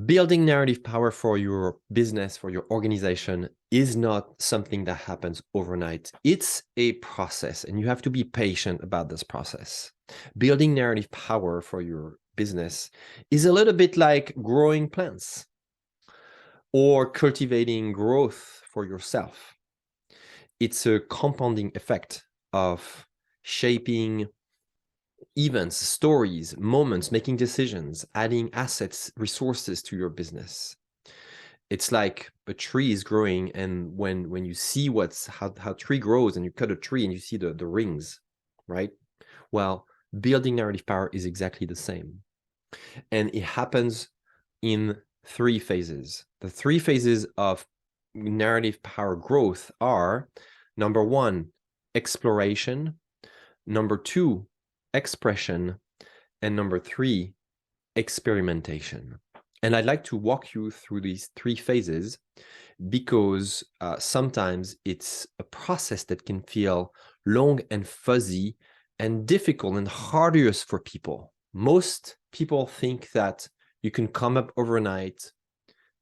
Building narrative power for your business, for your organization, is not something that happens overnight. It's a process, and you have to be patient about this process. Building narrative power for your business is a little bit like growing plants or cultivating growth for yourself. It's a compounding effect of shaping events, stories, moments, making decisions, adding assets, resources to your business. It's like a tree is growing, and when you see how tree grows, and you cut a tree and you see the rings, right? Well, building narrative power is exactly the same. And it happens in 3 phases. The 3 phases of narrative power growth are, number 1, exploration, number 2, expression, and number 3, experimentation. And I'd like to walk you through these 3 phases because sometimes it's a process that can feel long and fuzzy and difficult and harder for people. Most people think that you can come up overnight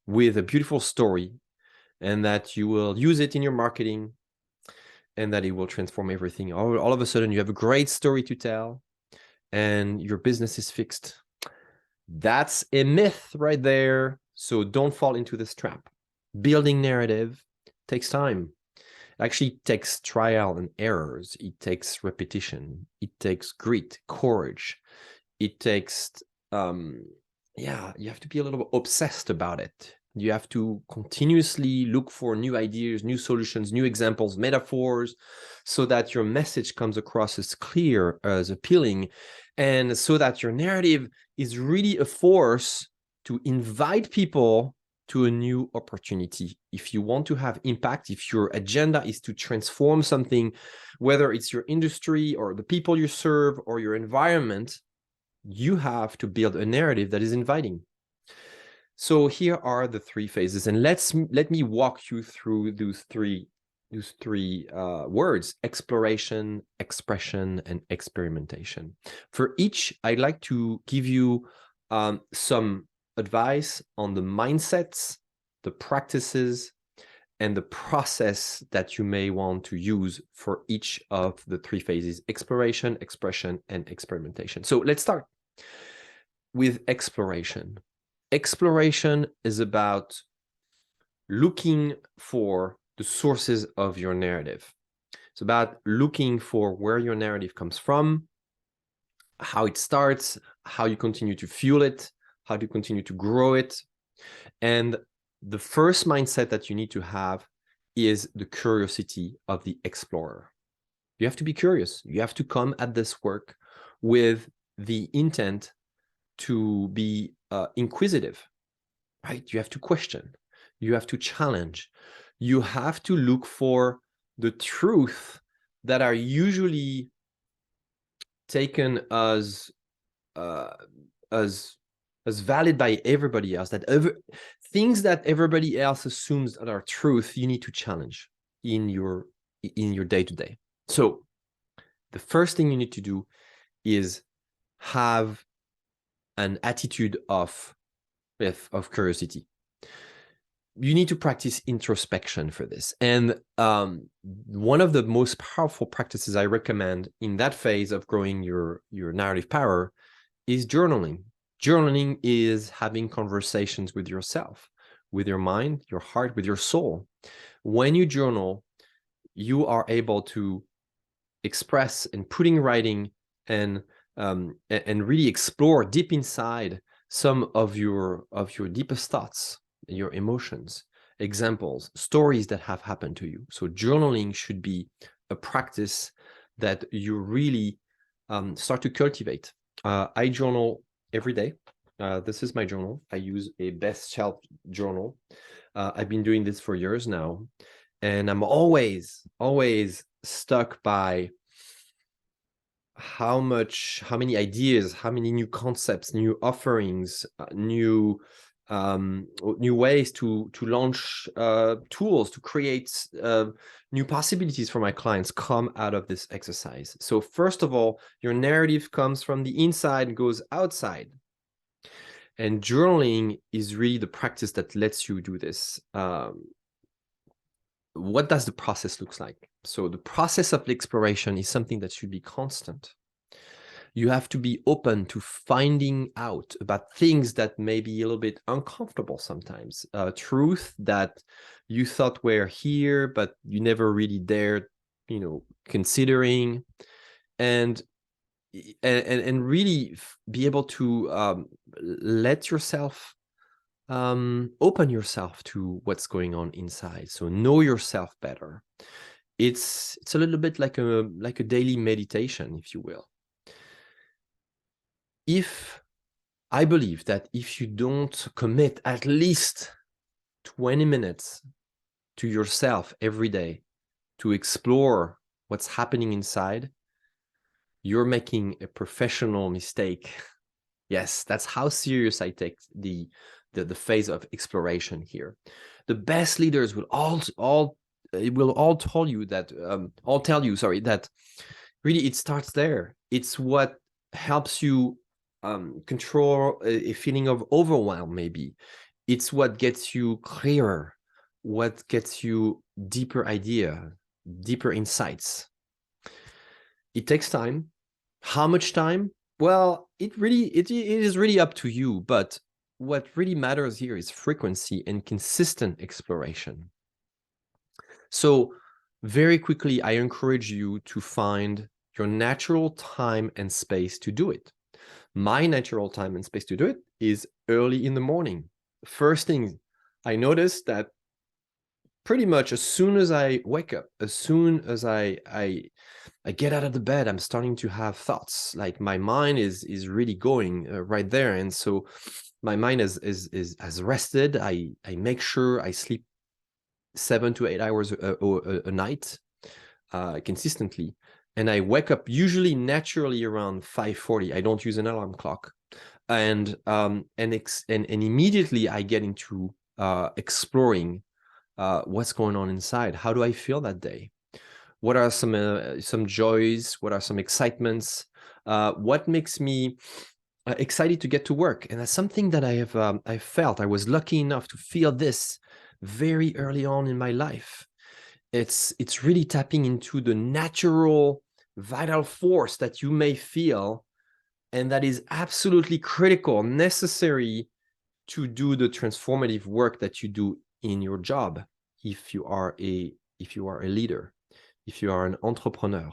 with a beautiful story and that you will use it in your marketing and that it will transform everything. All of a sudden, you have a great story to tell and your business is fixed. That's a myth right there. So don't fall into this trap. Building narrative takes time. It actually takes trial and errors. It takes repetition. It takes grit, courage. It takes, you have to be a little obsessed about it. You have to continuously look for new ideas, new solutions, new examples, metaphors, so that your message comes across as clear, as appealing, and so that your narrative is really a force to invite people to a new opportunity. If you want to have impact, if your agenda is to transform something, whether it's your industry or the people you serve or your environment, you have to build a narrative that is inviting. So here are the 3 phases, and let me walk you through those three words: exploration, expression, and experimentation. For each, I'd like to give you some advice on the mindsets, the practices, and the process that you may want to use for each of the 3 phases: exploration, expression, and experimentation. So let's start with exploration. Exploration is about looking for the sources of your narrative. It's about looking for where your narrative comes from, how it starts, how you continue to fuel it, how to continue to grow it. And the first mindset that you need to have is the curiosity of the explorer. You have to be curious. You have to come at this work with the intent to be inquisitive, right? You have to question, you have to challenge, you have to look for the truth that are usually taken as valid by everybody else, things that everybody else assumes that are truth, you need to challenge in your day-to-day. So the first thing you need to do is have an attitude of curiosity. You need to practice introspection for this. And one of the most powerful practices I recommend in that phase of growing your narrative power is journaling. Journaling is having conversations with yourself, with your mind, your heart, with your soul. When you journal, you are able to express and put in writing and really explore deep inside some of your deepest thoughts, your emotions, examples, stories that have happened to you. So journaling should be a practice that you really start to cultivate. I journal every day. This is my journal. I use a best shelf journal. I've been doing this for years now, and I'm always stuck by how many ideas, how many new concepts, new offerings, new ways to launch tools, to create new possibilities for my clients come out of this exercise. So first of all, your narrative comes from the inside and goes outside. And journaling is really the practice that lets you do this. What does the process look like? So the process of exploration is something that should be constant. You have to be open to finding out about things that may be a little bit uncomfortable sometimes. Truth that you thought were here, but you never really dared, considering. And really be able to let yourself open yourself to what's going on inside. So know yourself better. It's a little bit like a daily meditation, if you will. I believe that if you don't commit at least 20 minutes to yourself every day to explore what's happening inside, you're making a professional mistake. Yes, that's how serious I take the phase of exploration here. The best leaders will all tell you that that really it starts there. It's what helps you control a feeling of overwhelm, maybe. It's what gets you clearer, what gets you deeper insights. It takes time. How much time? Well, it is really up to you, but what really matters here is frequency and consistent exploration. So very quickly, I encourage you to find your natural time and space to do it. My natural time and space to do it is early in the morning. First thing, I notice that pretty much as soon as I wake up, as soon as I get out of the bed, I'm starting to have thoughts. Like my mind is really going right there, and so my mind has rested. I make sure I sleep 7 to 8 hours a night consistently, and I wake up usually naturally around 5:40. I don't use an alarm clock, and immediately I get into exploring what's going on inside. How do I feel that day? What are some joys? What are some excitements? What makes me excited to get to work? And that's something that I felt. I was lucky enough to feel this very early on in my life. It's really tapping into the natural vital force that you may feel, and that is absolutely critical, necessary to do the transformative work that you do in your job. If you are a leader, if you are an entrepreneur,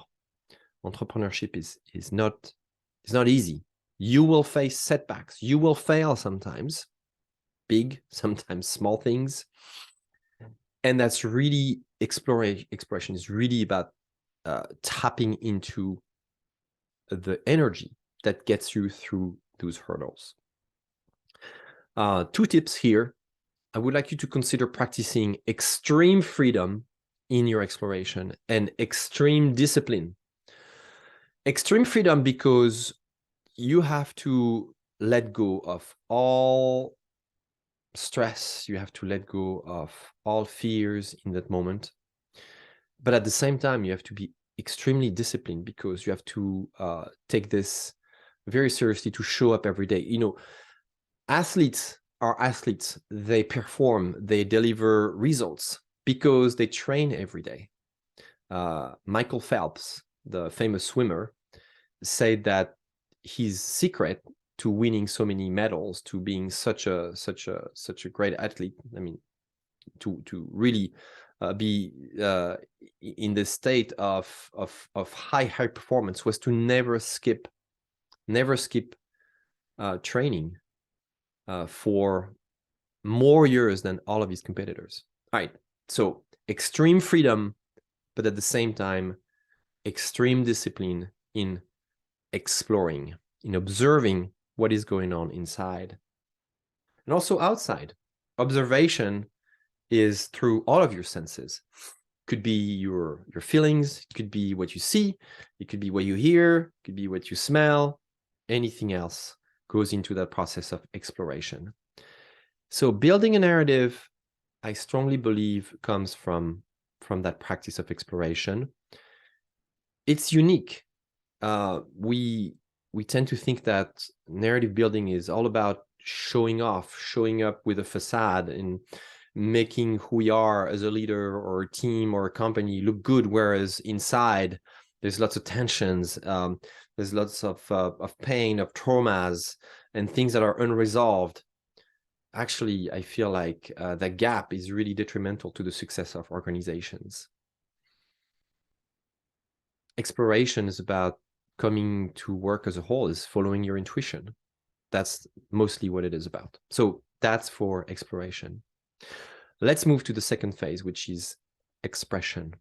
entrepreneurship is not easy. You will face setbacks. You will fail sometimes, big, sometimes small things. And that's really exploration is really about tapping into the energy that gets you through those hurdles. 2 tips here. I would like you to consider practicing extreme freedom in your exploration and extreme discipline. Extreme freedom because you have to let go of all stress. You have to let go of all fears in that moment. But at the same time, you have to be extremely disciplined because you have to take this very seriously, to show up every day. Athletes are athletes. They perform, they deliver results because they train every day. Michael Phelps, the famous swimmer, said that his secret to winning so many medals, to being such a great athlete, I mean, to really be in the state of high performance, was to never skip training for more years than all of his competitors. All right, so extreme freedom, but at the same time, extreme discipline in exploring, in observing what is going on inside and also outside. Observation is through all of your senses. Could be your feelings, it could be what you see, it could be what you hear, it could be what you smell. Anything else goes into that process of exploration. So building a narrative, I strongly believe, comes from that practice of exploration. It's unique. We tend to think that narrative building is all about showing off, showing up with a facade and making who we are as a leader or a team or a company look good, whereas inside there's lots of tensions, there's lots of pain, of traumas, and things that are unresolved. Actually, I feel like that gap is really detrimental to the success of organizations. Exploration is about coming to work as a whole, is following your intuition. That's mostly what it is about. So that's for exploration. Let's move to the second phase, which is expression.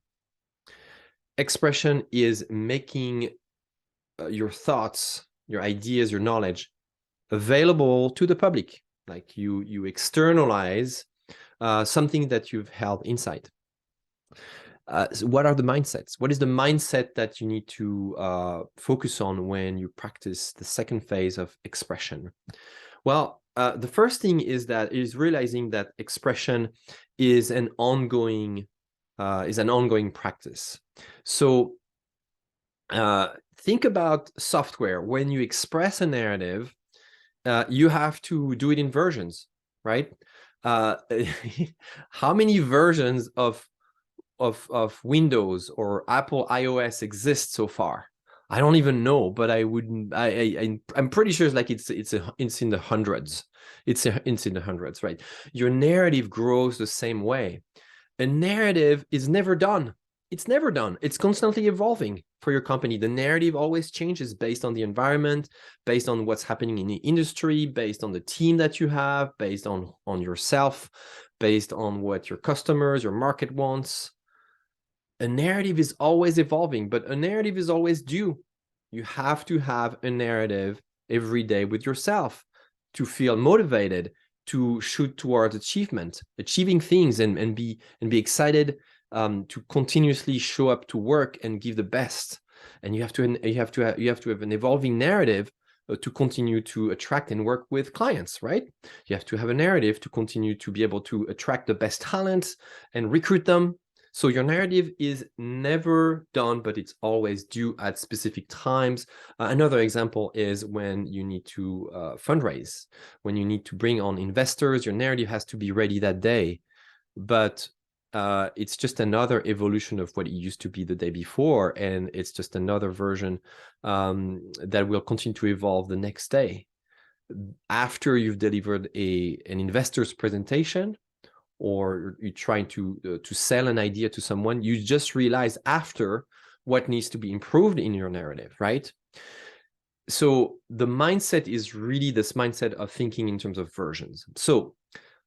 Expression is making your thoughts, your ideas, your knowledge available to the public. Like you externalize something that you've held inside. So what are the mindsets? What is the mindset that you need to focus on when you practice the second phase of expression? Well, the first thing is realizing that expression is an ongoing practice. So think about software. When you express a narrative, you have to do it in versions, right? How many versions of Windows or Apple iOS exist so far? I don't even know, but I'm pretty sure it's in the hundreds. It's in the hundreds, right? Your narrative grows the same way. A narrative is never done. It's never done. It's constantly evolving for your company. The narrative always changes based on the environment, based on what's happening in the industry, based on the team that you have, based on yourself, based on what your customers, your market wants. A narrative is always evolving, but a narrative is always due. You have to have a narrative every day with yourself to feel motivated, to shoot towards achieving things, and be excited to continuously show up to work and give the best. And you have to have an evolving narrative to continue to attract and work with clients, right? You have to have a narrative to continue to be able to attract the best talents and recruit them. So your narrative is never done, but it's always due at specific times. Another example is when you need to fundraise, when you need to bring on investors, your narrative has to be ready that day. But it's just another evolution of what it used to be the day before, and it's just another version that will continue to evolve the next day. After you've delivered an investor's presentation, or you're trying to sell an idea to someone, you just realize after what needs to be improved in your narrative, right? So the mindset is really this mindset of thinking in terms of versions. So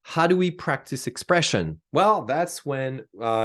how do we practice expression? Well, that's when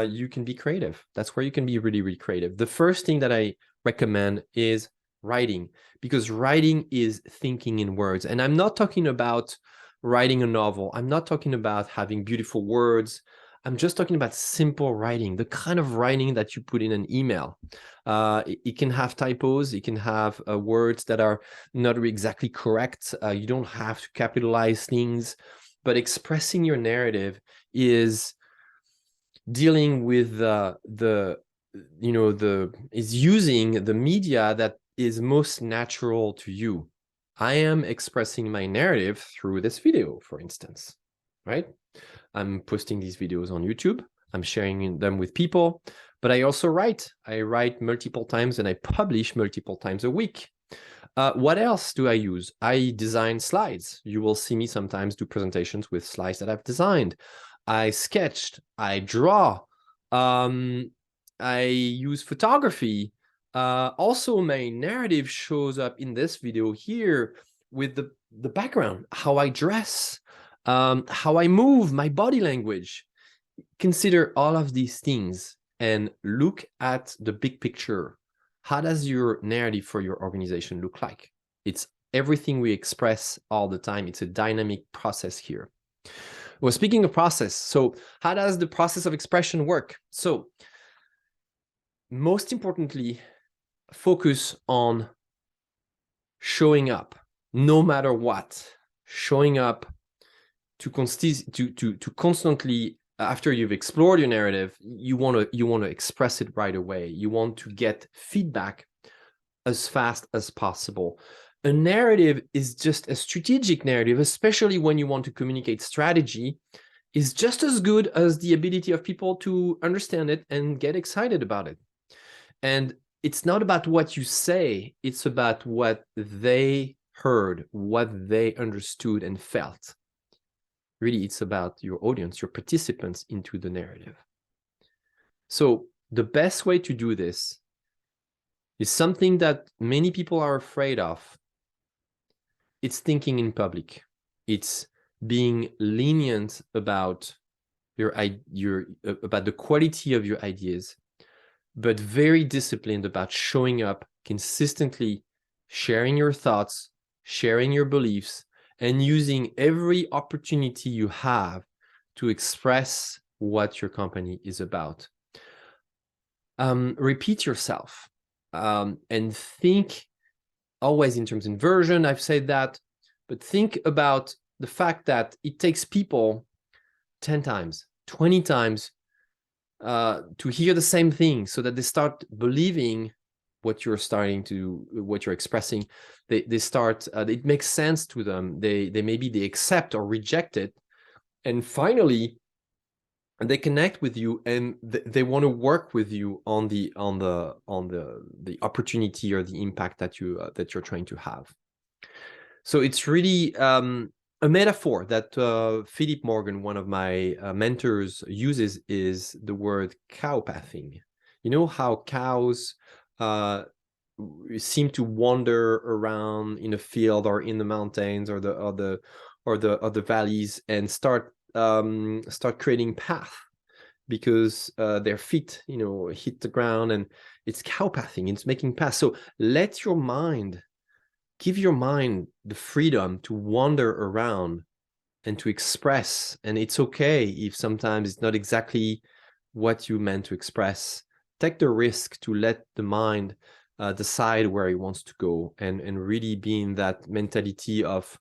you can be creative. That's where you can be really, really creative. The first thing that I recommend is writing, because writing is thinking in words. And I'm not talking about writing a novel. I'm not talking about having beautiful words. I'm just talking about simple writing, the kind of writing that you put in an email. It can have typos. It can have words that are not exactly correct. You don't have to capitalize things, but expressing your narrative is dealing with is using the media that is most natural to you. I am expressing my narrative through this video, for instance, right? I'm posting these videos on YouTube. I'm sharing them with people, but I also write. I write multiple times and I publish multiple times a week. What else do I use? I design slides. You will see me sometimes do presentations with slides that I've designed. I sketched, I draw, I use photography. Also, my narrative shows up in this video here with the background, how I dress, how I move, my body language. Consider all of these things and look at the big picture. How does your narrative for your organization look like? It's everything we express all the time. It's a dynamic process here. Well, speaking of process, so how does the process of expression work? So most importantly, focus on showing up no matter what, showing up to constantly, after you've explored your narrative, you want to express it right away. You want to get feedback as fast as possible. A narrative is just a strategic narrative, especially when you want to communicate strategy, is just as good as the ability of people to understand it and get excited about it. And it's not about what you say, it's about what they heard, what they understood and felt. Really, it's about your audience, your participants into the narrative. So the best way to do this is something that many people are afraid of. It's thinking in public. It's being lenient about about the quality of your ideas, but very disciplined about showing up consistently, sharing your thoughts, sharing your beliefs, and using every opportunity you have to express what your company is about. Repeat yourself and think always in terms of inversion. I've said that, but think about the fact that it takes people 10 times, 20 times to hear the same thing so that they start believing what you're expressing. They start, it makes sense to them. They maybe accept or reject it. And finally, they connect with you and they want to work with you on the opportunity or the impact that you're trying to have. So it's really a metaphor that Philip Morgan, one of my mentors, uses is the word cow pathing. You know how cows seem to wander around in a field or in the mountains or the valleys and start creating path because their feet, hit the ground, and it's cow pathing. It's making paths. So give your mind the freedom to wander around and to express. And it's okay if sometimes it's not exactly what you meant to express. Take the risk to let the mind decide where it wants to go, and really be in that mentality of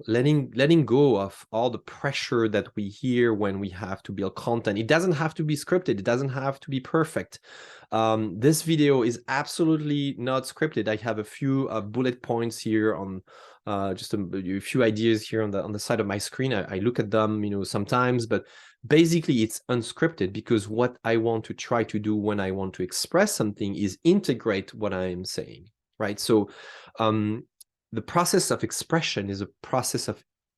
letting go of all the pressure that we hear when we have to build content. It doesn't have to be scripted. It doesn't have to be perfect. This video is absolutely not scripted. I have a few bullet points here on just a few ideas here on the side of my screen. I look at them, sometimes, but basically it's unscripted because what I want to try to do when I want to express something is integrate what I am saying, right? So the process of expression is a process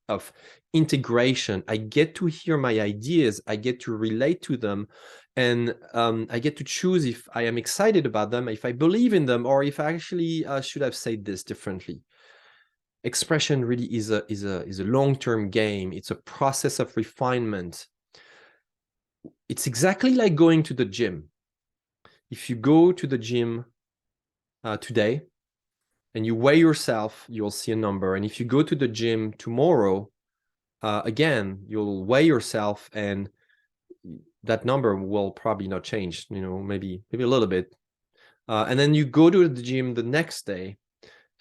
of integration. I get to hear my ideas, I get to relate to them, and I get to choose if I am excited about them, if I believe in them, or if I actually should have said this differently. Expression really is a long-term game. It's a process of refinement. It's exactly like going to the gym. If you go to the gym today, and you weigh yourself, you'll see a number. And if you go to the gym tomorrow, again, you'll weigh yourself, and that number will probably not change, maybe a little bit. And then you go to the gym the next day,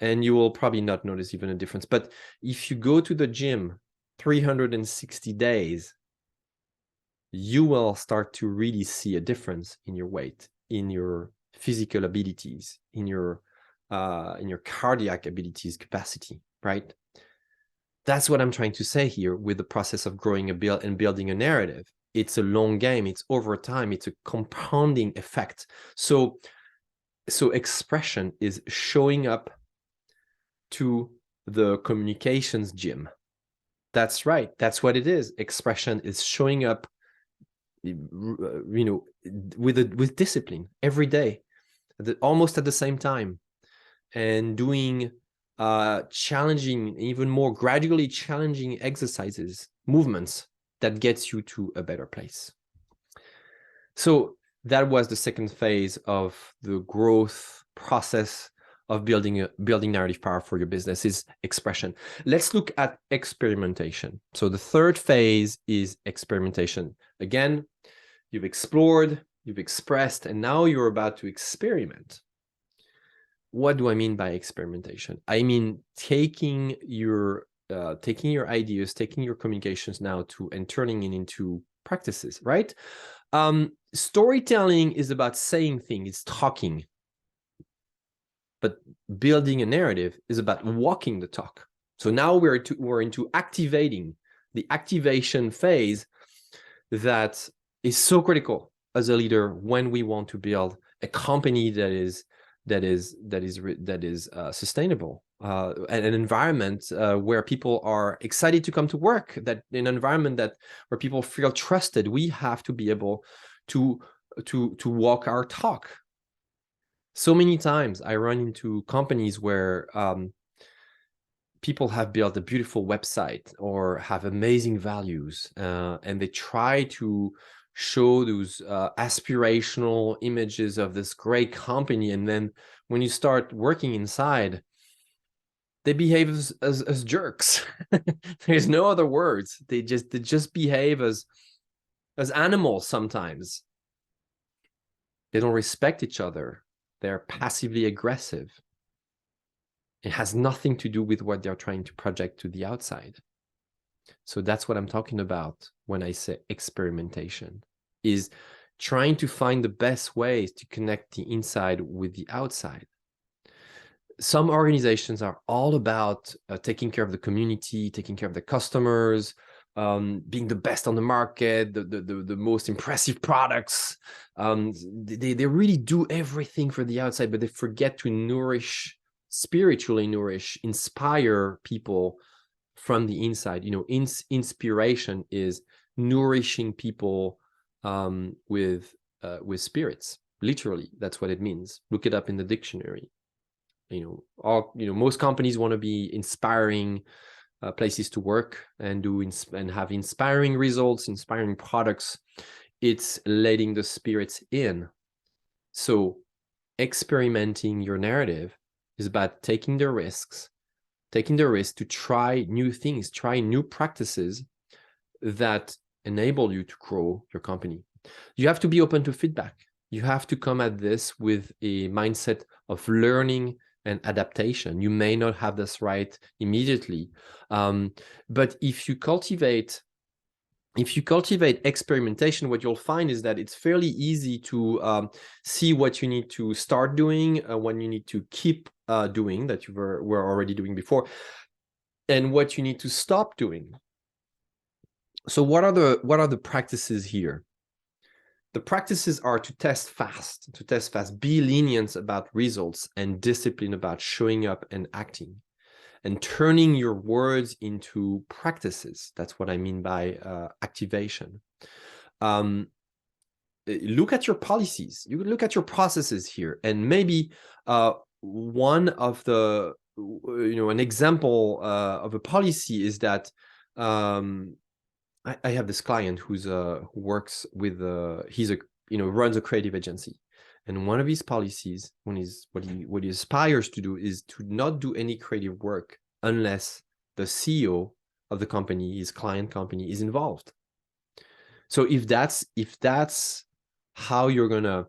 and you will probably not notice even a difference. But if you go to the gym 360 days, you will start to really see a difference in your weight, in your physical abilities, in your cardiac abilities, capacity, right? That's what I'm trying to say here with the process of growing and building a narrative. It's a long game. It's over time. It's a compounding effect. So expression is showing up to the communications gym. That's right. That's what it is. Expression is showing up, with discipline every day, almost at the same time, and doing challenging, even more gradually challenging exercises, movements that gets you to a better place. So that was the second phase of the growth process of building narrative power for your business, is expression. Let's look at experimentation. So the third phase is experimentation. Again, you've explored, you've expressed, and now you're about to experiment. What do I mean by experimentation? I mean taking your ideas, taking your communications now and turning it into practices, right? Storytelling is about saying things, it's talking. But building a narrative is about walking the talk. So now we're into activating the activation phase that is so critical as a leader when we want to build a company that is sustainable, and an environment where people are excited to come to work, that an environment where people feel trusted. We have to be able to walk our talk. So many times I run into companies where people have built a beautiful website or have amazing values, and they try to show those aspirational images of this great company, and then when you start working inside, they behave as jerks. There's no other words. They just behave as animals sometimes. They don't respect each other. They're passively aggressive. It has nothing to do with what they're trying to project to the outside. So that's what I'm talking about when I say experimentation, is trying to find the best ways to connect the inside with the outside. Some organizations are all about taking care of the community, taking care of the customers, being the best on the market, the most impressive products. They really do everything for the outside, but they forget to spiritually nourish, inspire people from the inside. Inspiration is nourishing people with spirits. Literally, that's what it means. Look it up in the dictionary. Most companies want to be inspiring places to work and have inspiring results, inspiring products. It's letting the spirits in. So experimenting your narrative is about taking the risk to try new things, try new practices that enable you to grow your company. You have to be open to feedback. You have to come at this with a mindset of learning and adaptation. You may not have this right immediately, but if you cultivate experimentation, what you'll find is that it's fairly easy to see what you need to start doing, when you need to keep doing that you were already doing before, and what you need to stop doing. So what are the practices here? The practices are to test fast, be lenient about results, and discipline about showing up and acting, and turning your words into practices. That's what I mean by activation. Look at your policies. You look at your processes here, and maybe one of the, an example of a policy is that I have this client who works with runs a creative agency, and one of his policies, what he aspires to do, is to not do any creative work unless the CEO of the company, his client company, is involved. So if that's how you're gonna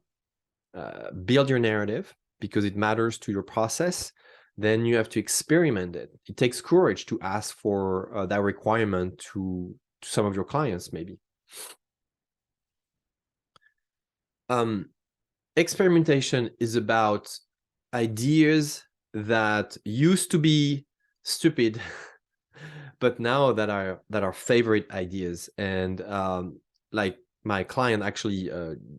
build your narrative, because it matters to your process, then you have to experiment it. It takes courage to ask for that requirement to some of your clients, maybe. Experimentation is about ideas that used to be stupid, but now that are favorite ideas. And like my client, actually,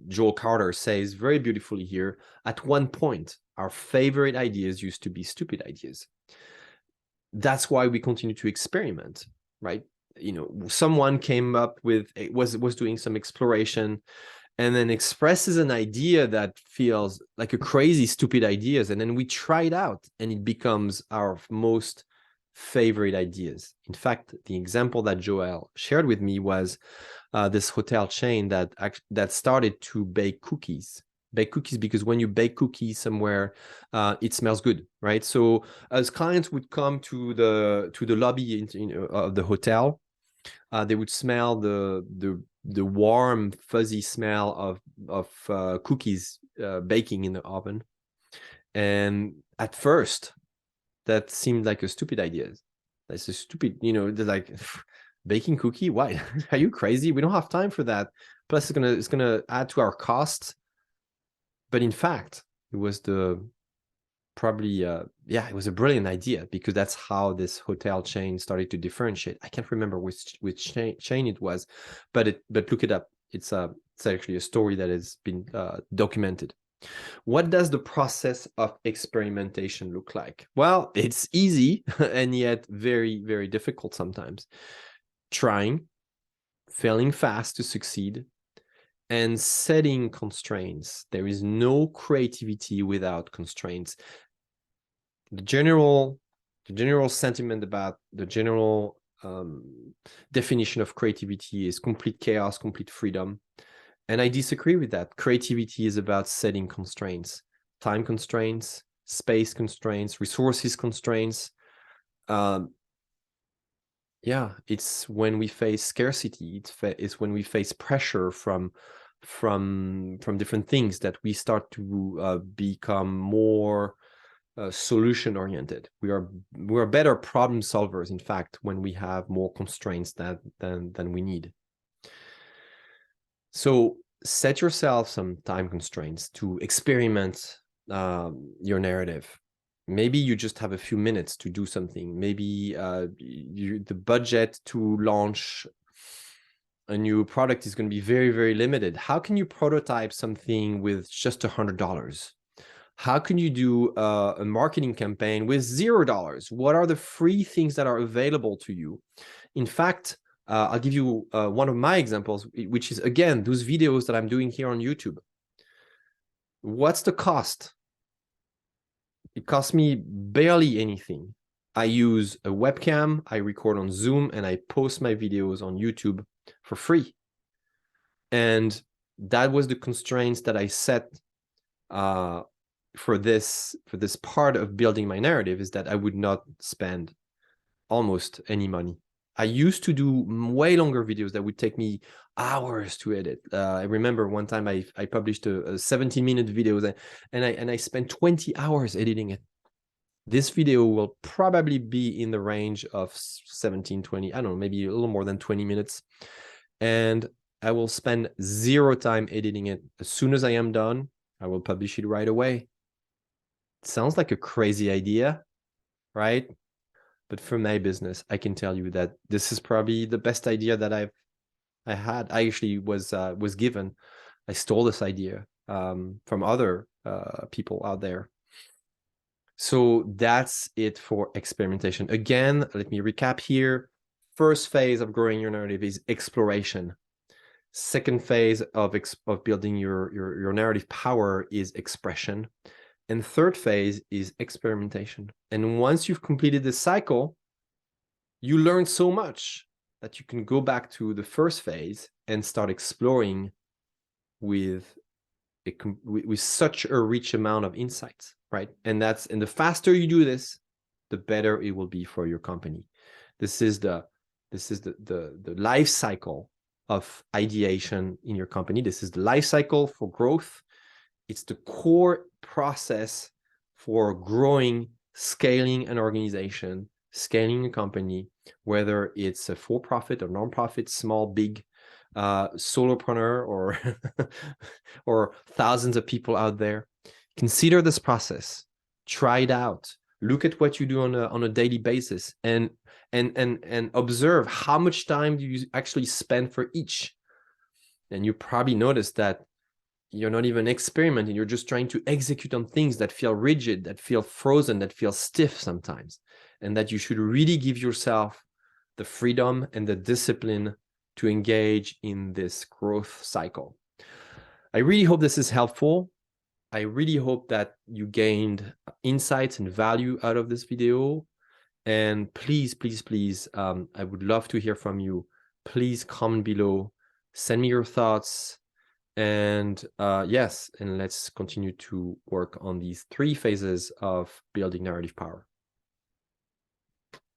Joel Carter, says very beautifully here, at one point, our favorite ideas used to be stupid ideas. That's why we continue to experiment, right? Someone came up with was doing some exploration, and then expresses an idea that feels like a crazy, stupid ideas, and then we try it out, and it becomes our most favorite ideas. In fact, the example that Joel shared with me was this hotel chain that started to bake cookies, because when you bake cookies somewhere, it smells good, right? So as clients would come to the lobby of the hotel, they would smell the warm, fuzzy smell of cookies baking in the oven. And at first, that seemed like a stupid idea. That's a stupid, they're like, baking cookie? Why? Are you crazy? We don't have time for that. Plus, it's gonna add to our costs. But in fact, it was the probably yeah, it was a brilliant idea, because that's how this hotel chain started to differentiate. I can't remember which chain it was, but look it up. It's actually a story that has been documented. What does the process of experimentation look like? Well, it's easy and yet very, very difficult sometimes. Trying, failing fast to succeed, and setting constraints. There is no creativity without constraints. The general sentiment about the general definition of creativity is complete chaos, complete freedom. And I disagree with that. Creativity is about setting constraints, time constraints, space constraints, resources constraints. Yeah, it's when we face scarcity, it's when we face pressure from different things that we start to become more solution oriented. We are better problem solvers, in fact, when we have more constraints than we need. So set yourself some time constraints to experiment your narrative. Maybe you just have a few minutes to do something. Maybe the budget to launch a new product is going to be very, very limited. How can you prototype something with just $100? How can you do a marketing campaign with $0? What are the free things that are available to you? In fact, I'll give you one of my examples, which is, again, those videos that I'm doing here on YouTube. What's the cost? It costs me barely anything. I use a webcam, I record on Zoom, and I post my videos on YouTube for free. And that was the constraints that I set for this part of building my narrative, is that I would not spend almost any money. I used to do way longer videos that would take me hours to edit. I remember one time I published a 17-minute video and I spent 20 hours editing it. This video will probably be in the range of 17, 20, I don't know, maybe a little more than 20 minutes. And I will spend 0 time editing it. As soon as I am done, I will publish it right away. It sounds like a crazy idea, right? But for my business, I can tell you that this is probably the best idea that I had. I actually was given. I stole this idea from other people out there. So that's it for experimentation. Again, let me recap here. First phase of growing your narrative is exploration. Second phase of building your narrative power is expression. And third phase is experimentation. And once you've completed this cycle, you learn so much that you can go back to the first phase and start exploring with such a rich amount of insights, right? And the faster you do this, the better it will be for your company. This is the life cycle of ideation in your company. This is the life cycle for growth. It's the core process for growing, scaling an organization, scaling a company, whether it's a for-profit or non-profit, small, big, solopreneur, or or thousands of people out there. Consider this process. Try it out. Look at what you do on a daily basis, and observe how much time do you actually spend for each. And you probably notice that you're not even experimenting. You're just trying to execute on things that feel rigid, that feel frozen, that feel stiff sometimes, and that you should really give yourself the freedom and the discipline to engage in this growth cycle. I really hope this is helpful. I really hope that you gained insights and value out of this video. And please, please, please, I would love to hear from you. Please comment below, send me your thoughts. And yes, and let's continue to work on these 3 phases of building narrative power.